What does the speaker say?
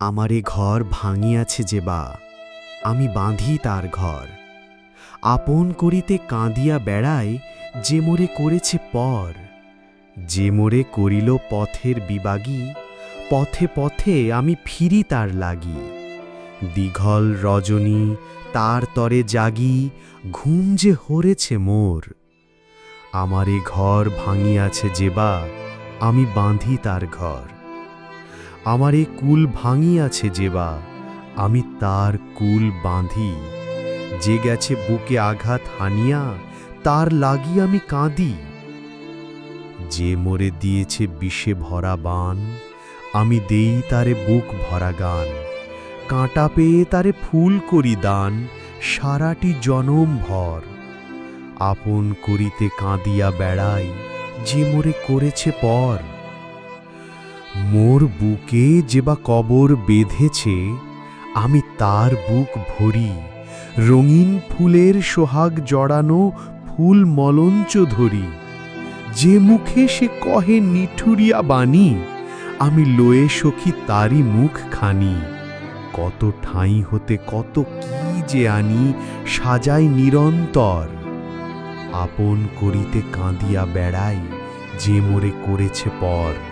আমারে ঘর ভাঙিয়াছে যে বা, আমি বাঁধি তার ঘর। আপন করিতে কাঁদিয়া বেড়ায়, যে মোরে করেছে পর। যে মোরে করিল পথের বিবাগী, পথে পথে আমি ফিরি তার লাগি। দীঘল রজনী তার তরে জাগি, ঘুম যে হরেছে মোর। আমারে ঘর ভাঙিয়াছে যে বা, আমি বাঁধি তার ঘর। আমারে কুল ভাঙিয়াছে যে বা, আমি তার কুল বাঁধি। যে গেছে বুকে আঘাত হানিয়া, তার লাগি আমি কাঁদি। যে মোরে দিয়েছে বিষে ভরা বাণ, আমি দেই তারে বুক ভরা গান। কাঁটা পেয়ে তারে ফুল করি দান, সারাটি জনম ভর। আপন করিতে কাঁদিয়া বেড়াই, যে মোরে করেছে পর। মোর বুকে যে বা কবর বেঁধেছে, আমি তার বুক ভরি। রঙিন ফুলের সোহাগ জড়ানো ফুল মলঞ্চ ধরি। যে মুখে সে কহে নিঠুরিয়া বাণী, আমি লয়ে সখী তারি মুখখানি। কত ঠাঁই হতে কত কি যে আনি, সাজাই নিরন্তর। আপন করিতে কাঁদিয়া বেড়াই, যে মোরে করেছে পর।